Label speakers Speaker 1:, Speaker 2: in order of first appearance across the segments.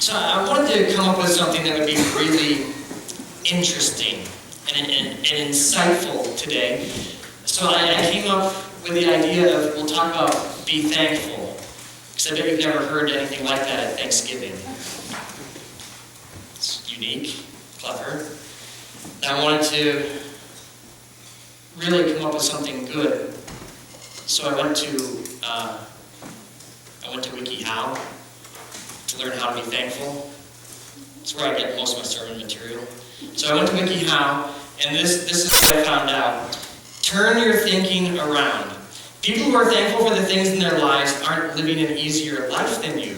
Speaker 1: So I wanted to come up with something that would be really interesting and insightful today. So I came up with the idea of, we'll talk about be thankful. Because I bet you've never heard anything like that at Thanksgiving. It's unique, clever. And I wanted to really come up with something good. So I went to WikiHow to learn how to be thankful. That's where I get most of my sermon material. So I went to WikiHow, and this is what I found out. Turn your thinking around. People who are thankful for the things in their lives aren't living an easier life than you.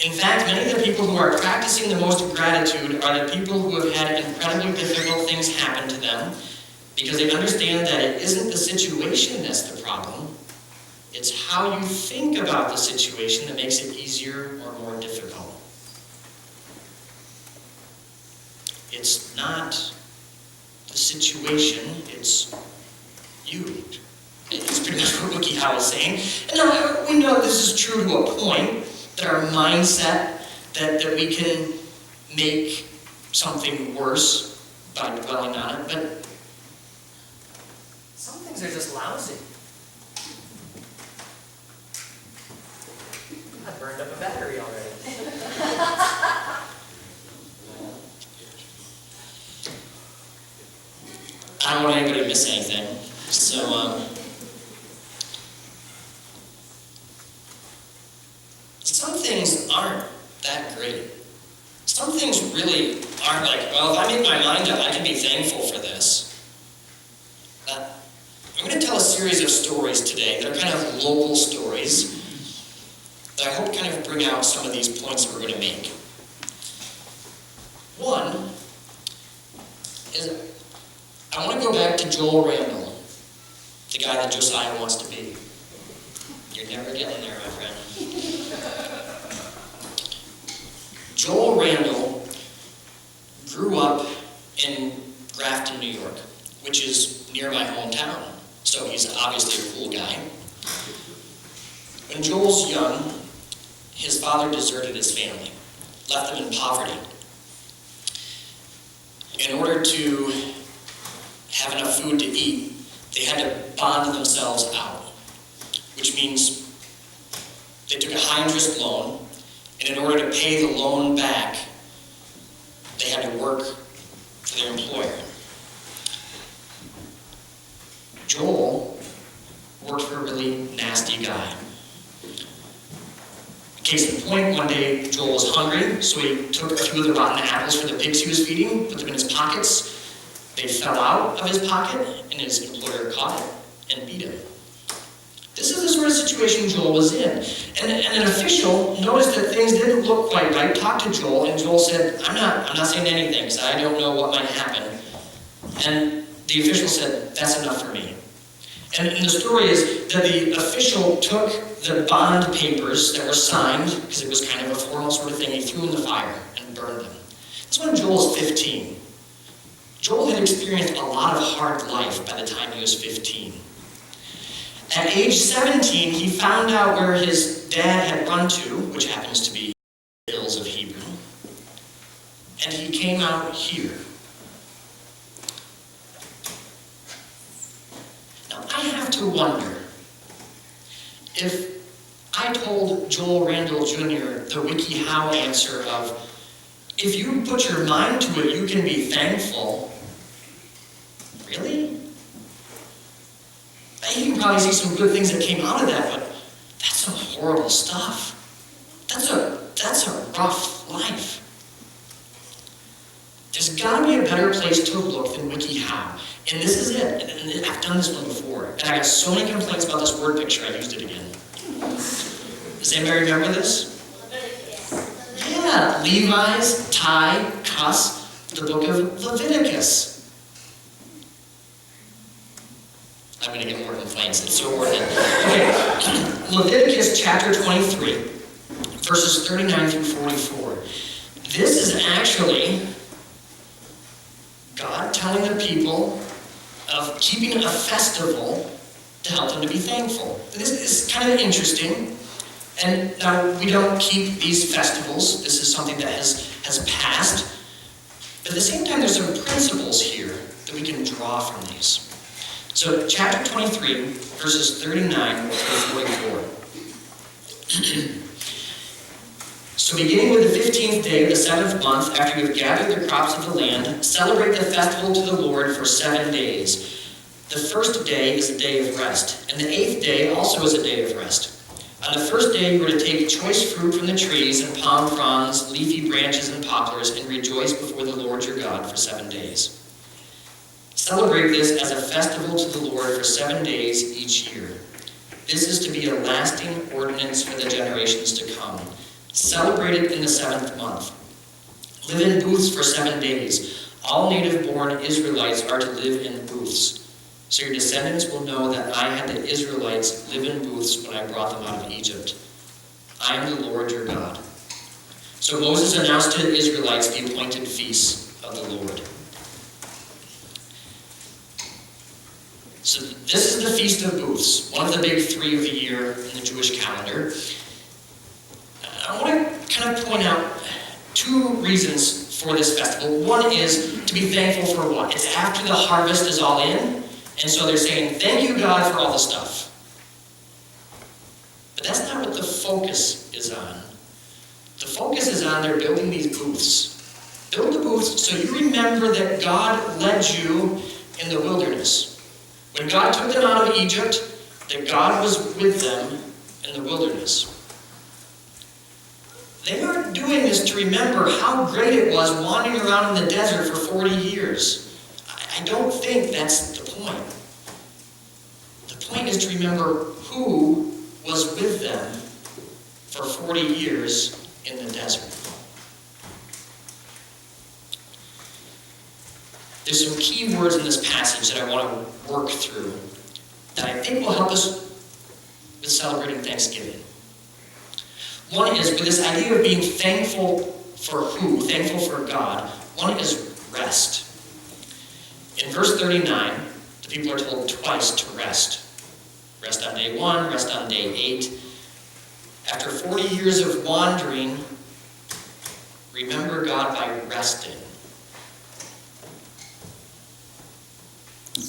Speaker 1: In fact, many of the people who are practicing the most gratitude are the people who have had incredibly difficult things happen to them because they understand that it isn't the situation that's the problem. It's how you think about the situation that makes it easier or more difficult. It's not the situation, it's you. It's pretty much what WikiHow is saying. And now, we know this is true to a point, that our mindset, that we can make something worse by dwelling on it, but some things are just lousy. I burned up a battery already. I don't want anybody to miss anything. So, some things aren't that great. Some things really aren't like, well, if I make my mind up, I can be thankful for this. I'm going to tell a series of stories today. They're kind of local stories that I hope kind of bring out some of these points that we're going to make. One is, I want to go back to Joel Randall, the guy that Josiah wants to be. You're never getting there, my friend. Joel Randall grew up in Grafton, New York, which is near my hometown, so he's obviously a cool guy. When Joel's young, his father deserted his family, left them in poverty. In order to have enough food to eat, they had to bond themselves out, which means they took a high-interest loan, and in order to pay the loan back, they had to work for their employer. Joel worked for a really nasty guy. Case in point, one day Joel was hungry, so he took a few of the rotten apples for the pigs he was feeding, put them in his pockets. They fell out of his pocket, and his employer caught it and beat him. This is the sort of situation Joel was in. And an official noticed that things didn't look quite right, talked to Joel, and Joel said, I'm not saying anything, because I don't know what might happen. And the official said, that's enough for me. And the story is that the official took the bond papers that were signed, because it was kind of a formal sort of thing, he threw in the fire and burned them. That's when Joel's 15. Joel had experienced a lot of hard life by the time he was 15. At age 17, he found out where his dad had run to, which happens to be the hills of Hebron, and he came out here. Now, I have to wonder if I told Joel Randall Jr. the WikiHow answer of, if you put your mind to it, you can be thankful. Really? You can probably see some good things that came out of that, but that's some horrible stuff. That's a rough life. There's got to be a better place to look than WikiHow. And this is it. And I've done this one before. And I got so many complaints about this word picture, I used it again. Does anybody remember this? Yeah, Levi's, tie, cuss, the book of Leviticus. I'm going to get more complaints. It's so worth it. Okay, Leviticus chapter 23, verses 39 through 44. This is actually God telling the people of keeping a festival to help them to be thankful. This is kind of interesting And now, we don't keep these festivals. This is something that has passed. But at the same time, there's some principles here that we can draw from these. So chapter 23, verses 39 through 44. So beginning with the 15th day of the 7th month, after you have gathered the crops of the land, celebrate the festival to the Lord for 7 days. The first day is a day of rest, and the 8th day also is a day of rest. On the first day you are to take choice fruit from the trees and palm fronds, leafy branches and poplars, and rejoice before the Lord your God for 7 days. Celebrate this as a festival to the Lord for 7 days each year. This is to be a lasting ordinance for the generations to come. Celebrate it in the 7th month. Live in booths for 7 days. All native-born Israelites are to live in booths. So your descendants will know that I had the Israelites live in booths when I brought them out of Egypt. I am the Lord your God. So Moses announced to the Israelites the appointed feasts of the Lord. So this is the Feast of Booths, one of the big 3 of the year in the Jewish calendar. I want to kind of point out 2 reasons for this festival. One is to be thankful for what? It's after the harvest is all in, and so they're saying, thank you, God, for all the stuff. But that's not what the focus is on. The focus is on they're building these booths. Build the booths so you remember that God led you in the wilderness. When God took them out of Egypt, that God was with them in the wilderness. They aren't doing this to remember how great it was wandering around in the desert for 40 years. I don't think that's the point. The point is to remember who was with them for 40 years in the desert. There's some key words in this passage that I want to work through that I think will help us with celebrating Thanksgiving. One is with this idea of being thankful for who? Thankful for God. One is rest. In verse 39, the people are told twice to rest. Rest on day 1, rest on day 8. After 40 years of wandering, remember God by resting.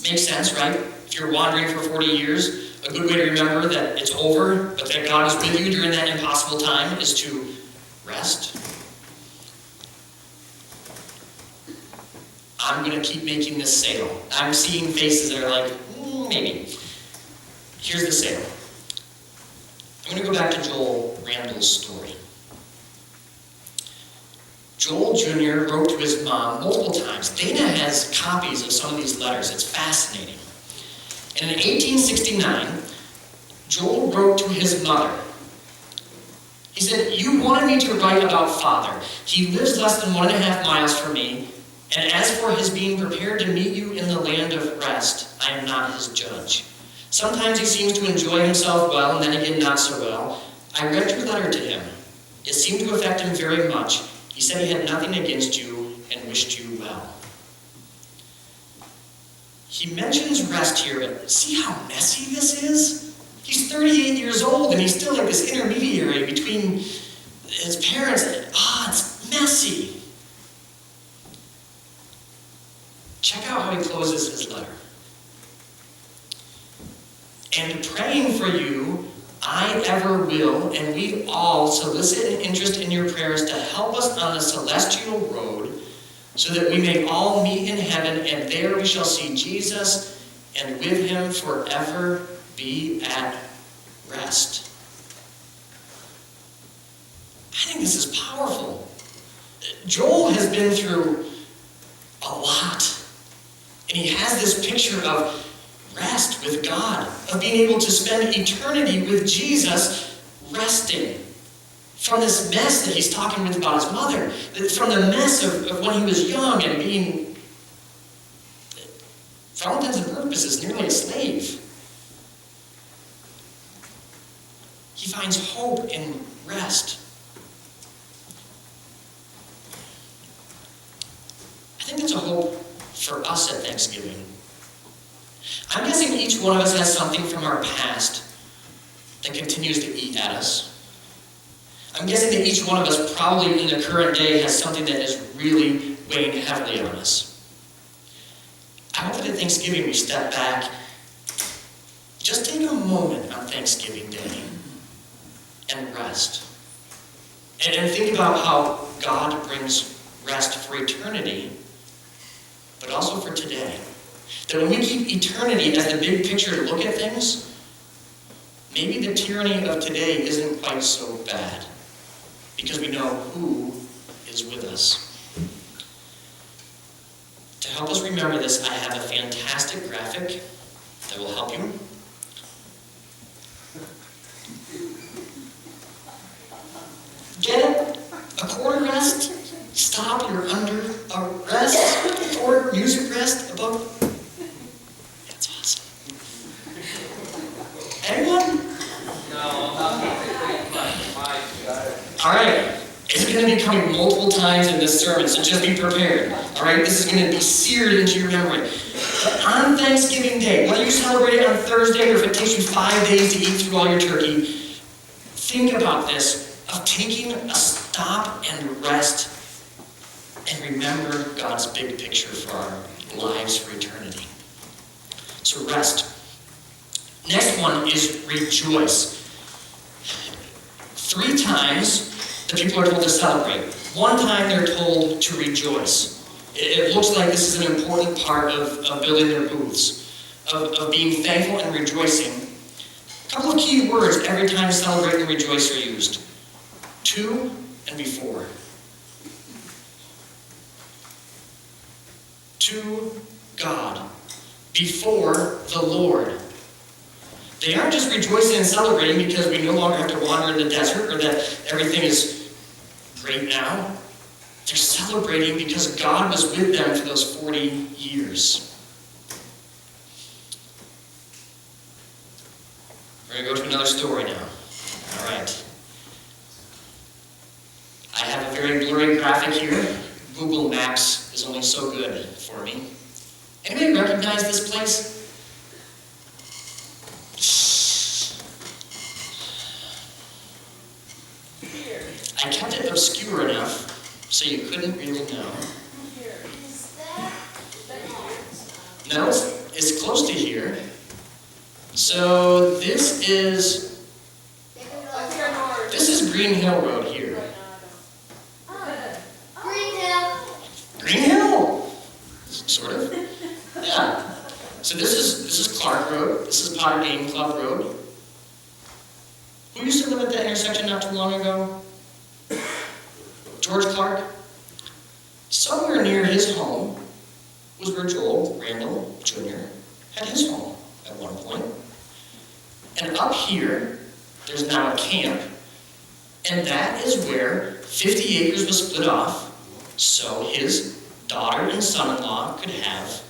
Speaker 1: Makes sense, right? If you're wandering for 40 years, a good way to remember that it's over, but that God is with you during that impossible time is to rest. I'm going to keep making this sale. I'm seeing faces that are like, maybe. Here's the sale. I'm going to go back to Joel Randall's story. Joel Jr. wrote to his mom multiple times. Dana has copies of some of these letters. It's fascinating. And in 1869, Joel wrote to his mother. He said, you wanted me to write about Father. He lives less than 1.5 miles from me. And as for his being prepared to meet you in the land of rest, I am not his judge. Sometimes he seems to enjoy himself well, and then again not so well. I read your letter to him. It seemed to affect him very much. He said he had nothing against you and wished you well. He mentions rest here, but see how messy this is? He's 38 years old, and he's still like this intermediary between his parents. It's messy. Check out how he closes his letter. And praying for you, I ever will, and we all solicit an interest in your prayers to help us on the celestial road, so that we may all meet in heaven, and there we shall see Jesus, and with him forever be at rest. I think this is powerful. Joel has been through a lot, and he has this picture of rest with God, of being able to spend eternity with Jesus resting from this mess that he's talking with about his mother, from the mess of when he was young and being, for all intents and purposes, nearly a slave. He finds hope in rest. I think that's a hope for us at Thanksgiving. I'm guessing each one of us has something from our past that continues to eat at us. I'm guessing that each one of us probably in the current day has something that is really weighing heavily on us. I hope that at Thanksgiving we step back. Just take a moment on Thanksgiving Day and rest. And think about how God brings rest for eternity, but also for today. That when we keep eternity as the big picture to look at things, maybe the tyranny of today isn't quite so bad, because we know who is with us. To help us remember this, I have a fantastic graphic that will help you. Get it? A quarter rest? Stop, you're under a rest. Quarter music rest above. That's awesome. Anyone?
Speaker 2: No.
Speaker 1: All right. It's going to be coming multiple times in this sermon, so just be prepared. All right? This is going to be seared into your memory. But on Thanksgiving Day, whether you celebrate it on Thursday or if it takes you 5 days to eat through all your turkey, think about this, of taking a stop and rest and remember God's big picture for our lives for eternity. So rest. Next one is rejoice. 3 times the people are told to celebrate. 1 time they're told to rejoice. It looks like this is an important part of building their booths, of being thankful and rejoicing. A couple of key words every time celebrate and rejoice are used. To and before. To God. Before the Lord. They aren't just rejoicing and celebrating because we no longer have to wander in the desert or that everything is great now. They're celebrating because God was with them for those 40 years. We're going to go to another story now. All right. I have a very blurry graphic here. Google Maps is only so good for me. Anybody recognize this place? I kept it obscure enough so you couldn't really know. No, it's close to here. So this is Green Hill Road here. Green Hill, sort of. Yeah. So this is Clark Road. This is Potter Game Club Road. Who used to live at that intersection not too long ago? George Clark. Somewhere near his home was where Joel Randall Jr. had his home at one point. And up here, there's now a camp. And that is where 50 acres was split off so his daughter and son-in-law could have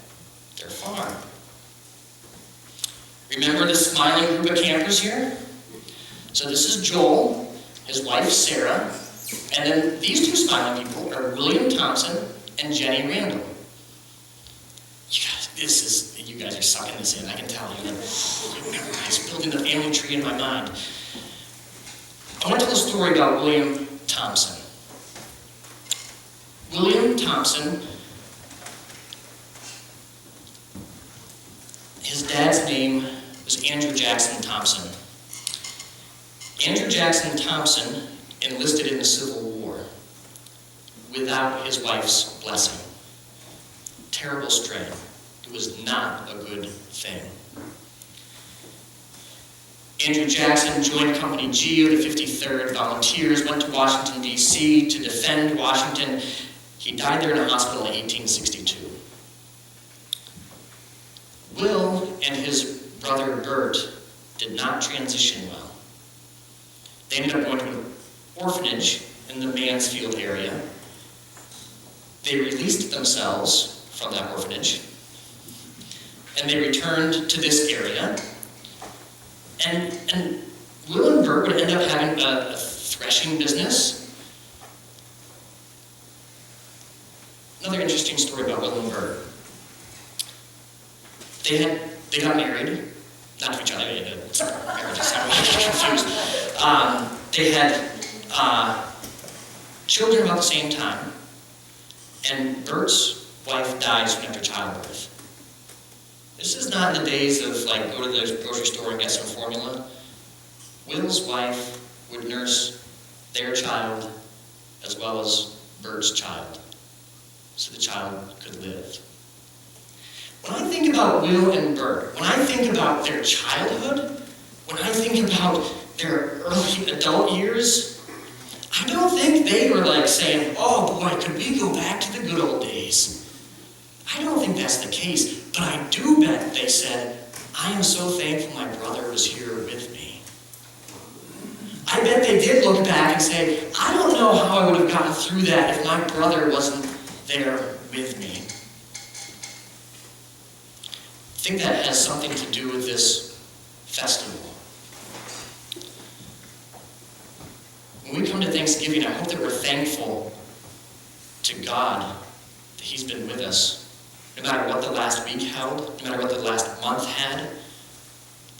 Speaker 1: their farm. Remember the smiling group of campers here? So this is Joel, his wife Sarah, and then these 2 smiling people are William Thompson and Jenny Randall. You guys are sucking this in, I can tell you. It's building the family tree in my mind. I want to tell a story about William Thompson. William Thompson, his dad's name was Andrew Jackson Thompson. Andrew Jackson Thompson enlisted in the Civil War without his wife's blessing. Terrible strain. It was not a good thing. Andrew Jackson joined Company G of the 53rd Volunteers, went to Washington, D.C. to defend Washington. He died there in a hospital in 1862. Will and his brother Bert did not transition well. They ended up going to an orphanage in the Mansfield area. They released themselves from that orphanage, and they returned to this area. And Will and Bert would end up having a threshing business. Another interesting story about Will and Bert. They got married, not to each other, marriages, I'm confused. They had children about the same time, and Bert's wife died soon after childbirth. This is not in the days of like go to the grocery store and get some formula. Will's wife would nurse their child as well as Bert's child, so the child could live. When I think about Will and Bert, when I think about their childhood, when I think about their early adult years, I don't think they were like saying, oh boy, could we go back to the good old days? I don't think that's the case, but I do bet they said, I am so thankful my brother was here with me. I bet they did look back and say, I don't know how I would have gotten through that if my brother wasn't there with me. I think that has something to do with this festival. When we come to Thanksgiving, I hope that we're thankful to God that He's been with us. No matter what the last week held, no matter what the last month had,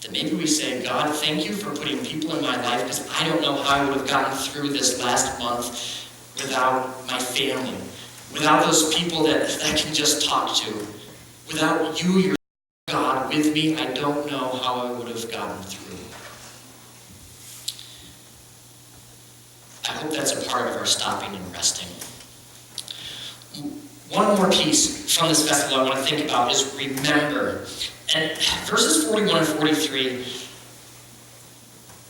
Speaker 1: that maybe we say, God, thank you for putting people in my life, because I don't know how I would have gotten through this last month without my family, without those people that I can just talk to, without you, your God, with me. I don't know how I would have gotten through. I hope that's a part of our stopping and resting. One more piece from this festival I want to think about is remember. And verses 41 and 43,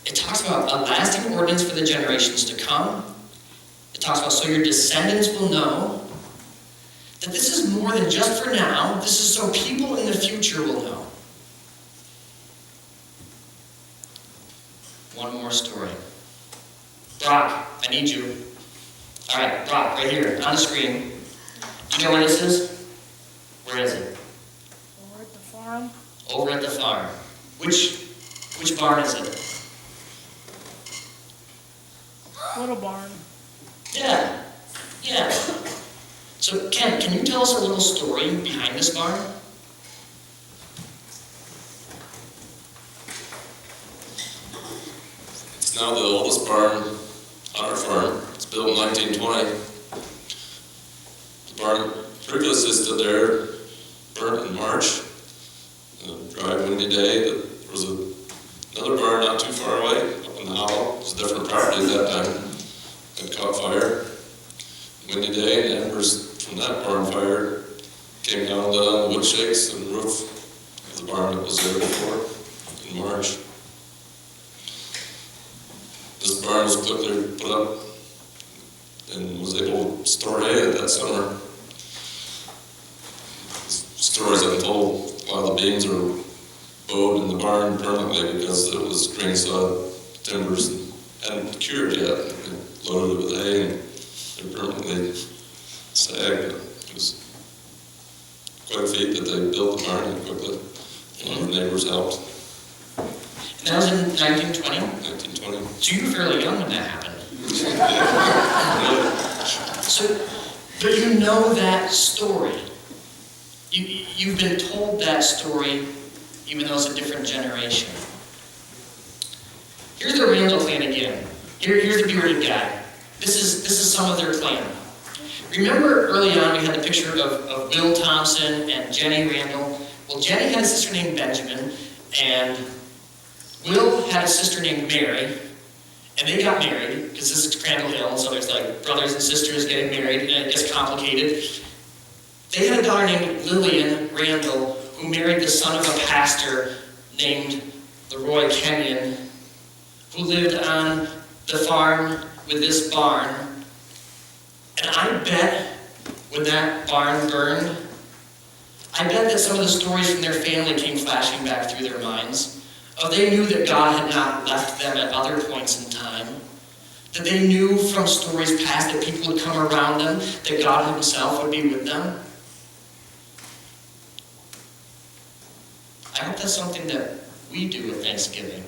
Speaker 1: it talks about a lasting ordinance for the generations to come. It talks about so your descendants will know that this is more than just for now. This is so people in the future will know. One more story. Brock, I need you. All right, Brock, right here on the screen. Do you know where this is? Where is it?
Speaker 2: Over at the farm.
Speaker 1: Over at the farm. Which barn is it?
Speaker 2: Little barn.
Speaker 1: Yeah. So Ken, can you tell us a little story behind this barn?
Speaker 3: It's now the oldest barn on our farm. It's built in 1920. The barn previously stood there, burnt in March. A dry, windy day. There was another barn not too far away, up in the hollow. It was a different property at that time. It caught fire. Windy day, and embers from that barn fire came down the wood shakes and roof of the barn that was there before in March. This barn was quickly put up and was able to store hay that summer. Stories I've told, a lot of the beams are bowed in the barn permanently because it was grain sod timbers and hadn't cured yet. They loaded it with hay and they're permanently sagged. It was quite a feat that they built the barn quickly. A lot of the neighbors helped.
Speaker 1: And that was in 1920?
Speaker 3: 1920.
Speaker 1: So you were fairly young when that happened. But you know that story. You've been told that story, even though it's a different generation. Here's the Randall clan again. Here's the bearded guy. This is some of their clan. Remember early on we had the picture of Will Thompson and Jenny Randall? Well, Jenny had a sister named Benjamin, and Will had a sister named Mary, and they got married, because this is Crandall Hill, so there's like brothers and sisters getting married, and it gets complicated. They had a daughter named Lillian Randall, who married the son of a pastor named Leroy Kenyon, who lived on the farm with this barn. And I bet when that barn burned, I bet that some of the stories from their family came flashing back through their minds. They knew that God had not left them at other points in time. That they knew from stories past that people would come around them, that God Himself would be with them. I hope that's something that we do at Thanksgiving.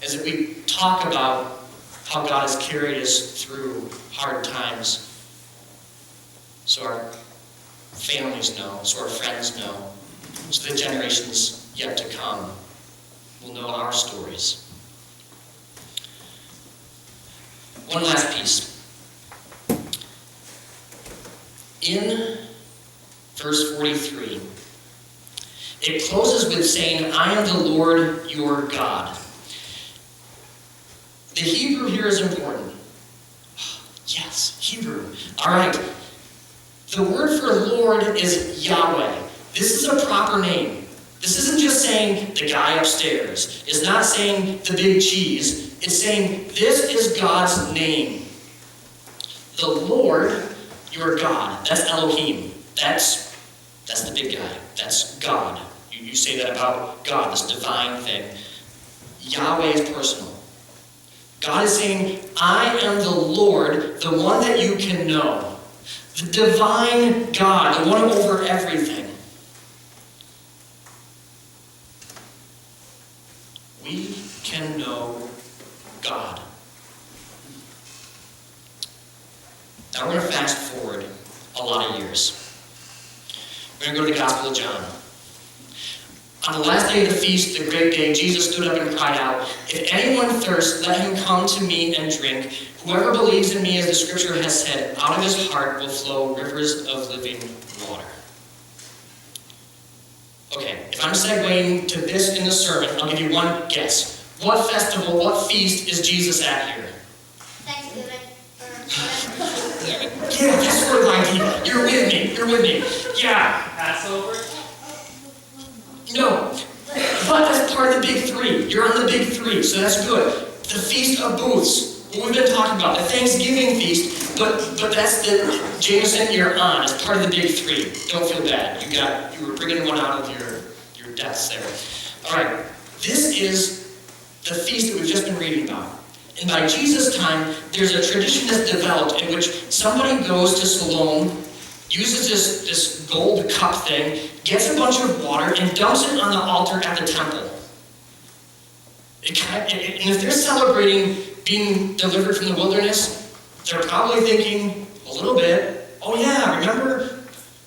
Speaker 1: Is that we talk about how God has carried us through hard times. So our families know, so our friends know, so the generations yet to come will know our stories. one last piece. In verse 43, it closes with saying, I am the Lord your God. The Hebrew here is important. Yes, Hebrew. All right. The word for Lord is Yahweh. This is a proper name. This isn't just saying the guy upstairs. It's not saying the big cheese. It's saying this is God's name. The Lord, your God. That's Elohim. That's the big guy. That's God. You say that about God, this divine thing. Yahweh is personal. God is saying, I am the Lord, the one that you can know. The divine God, the one over everything. We can know God. Now we're going to fast forward a lot of years. We're going to go to the Gospel of John. On the last day of the feast, the great day, Jesus stood up and cried out, if anyone thirsts, let him come to me and drink. Whoever believes in me, as the scripture has said, out of his heart will flow rivers of living water. Okay, if I'm segueing to this in the sermon, I'll give you one guess. What festival, what feast is Jesus at here?
Speaker 4: Thanksgiving.
Speaker 1: Yeah, that sort of idea. You're with me. Yeah.
Speaker 5: Passover?
Speaker 1: No, but that's part of the big three. You're on the big three, so that's good. The Feast of Booths, what we've been talking about, the Thanksgiving feast, but that's the Jameson you're on. It's part of the big three. Don't feel bad. You were bringing one out of your depths there. All right, this is the feast that we've just been reading about. And by Jesus' time, there's a tradition that's developed in which somebody goes to Siloam, uses this gold cup thing, gets a bunch of water, and dumps it on the altar at the temple. And if they're celebrating being delivered from the wilderness, they're probably thinking a little bit, oh yeah, remember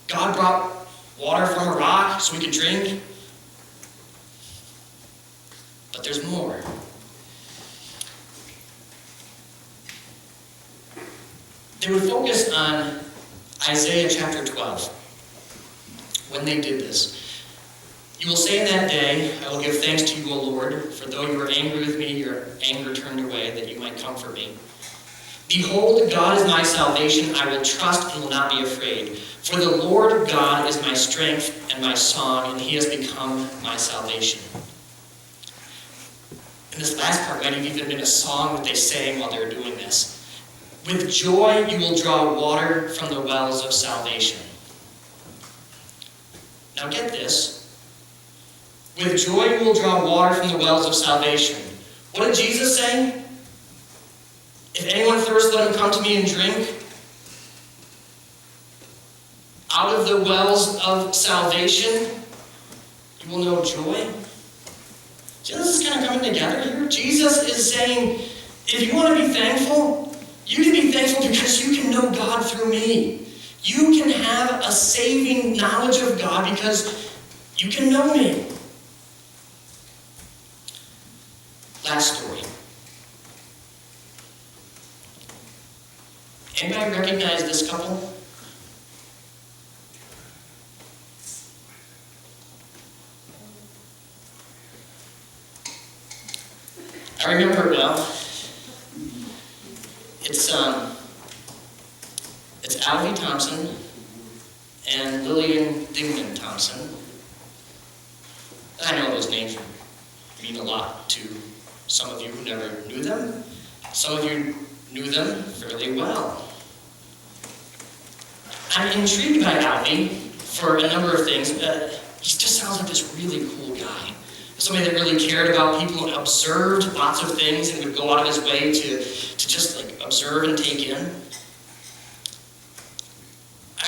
Speaker 1: God brought water from a rock so we could drink? But there's more. They would focus on Isaiah chapter 12, when they did this. You will say in that day, I will give thanks to you, O Lord, for though you were angry with me, your anger turned away, that you might comfort me. Behold, God is my salvation. I will trust and will not be afraid. For the Lord God is my strength and my song, and he has become my salvation. And this last part might have even been a song that they sang while they were doing this. With joy you will draw water from the wells of salvation. Now get this. With joy you will draw water from the wells of salvation. What did Jesus say? If anyone thirsts, let him come to me and drink. Out of the wells of salvation, you will know joy. See, this is kind of coming together here. Jesus is saying, if you want to be thankful, you can be thankful because you can know God through me. You can have a saving knowledge of God because you can know me. Last story. Anybody recognize this couple? I remember it well. It's Alvy Thompson and Lillian Dingman Thompson. I know those names mean a lot to some of you who never knew them. Some of you knew them fairly well. I'm intrigued by Alvy for a number of things. He just sounds like this really cool guy. Somebody that really cared about people and observed lots of things and would go out of his way to just like observe and take in.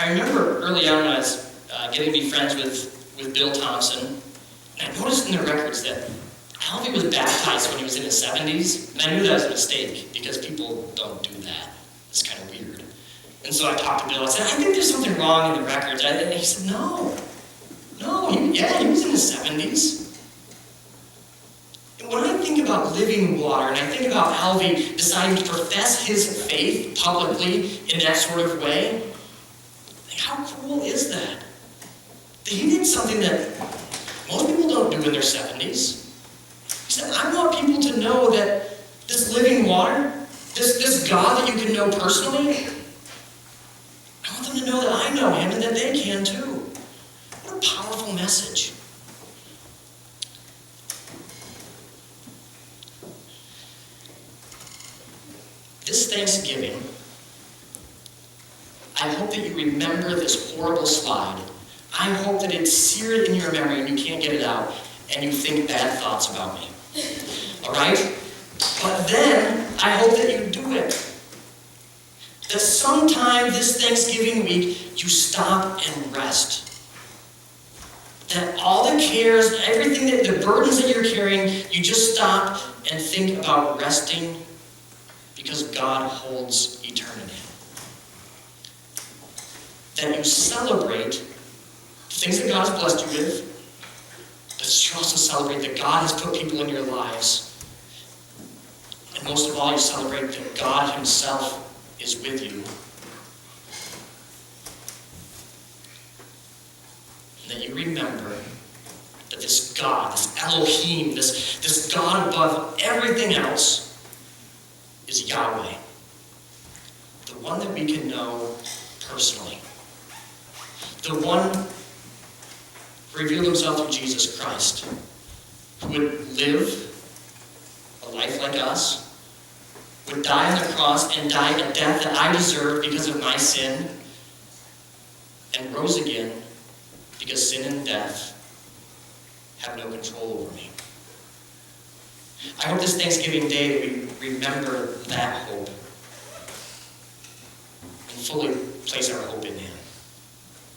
Speaker 1: I remember early on when I was getting to be friends with Bill Thompson, and I noticed in the records that Alvy was baptized when he was in his 70s, and I knew that was a mistake because people don't do that. It's kind of weird. And so I talked to Bill. I said, I think there's something wrong in the records. And he said, no, he was in his 70s. And when I think about about living water, and I think about Alvy deciding to profess his faith publicly in that sort of way, like, how cool is that? That he did something that most people don't do in their 70s. He said, I want people to know that this living water, this God that you can know personally, I want them to know that I know him and that they can too. What a powerful message. This Thanksgiving, I hope that you remember this horrible slide. I hope that it's seared in your memory and you can't get it out, and you think bad thoughts about me. All right? But then, I hope that you do it. That sometime this Thanksgiving week, you stop and rest. That all the cares, everything that the burdens that you're carrying, you just stop and think about resting because God holds eternity. That you celebrate the things that God has blessed you with, but you also celebrate that God has put people in your lives. And most of all, you celebrate that God himself is with you. And that you remember that this God, this Elohim, this God above everything else is Yahweh. The one that we can know personally. The one who revealed himself through Jesus Christ, who would live a life like us, would die on the cross and die a death that I deserve because of my sin, and rose again because sin and death have no control over me. I hope this Thanksgiving Day that we remember that hope and fully place our hope in him.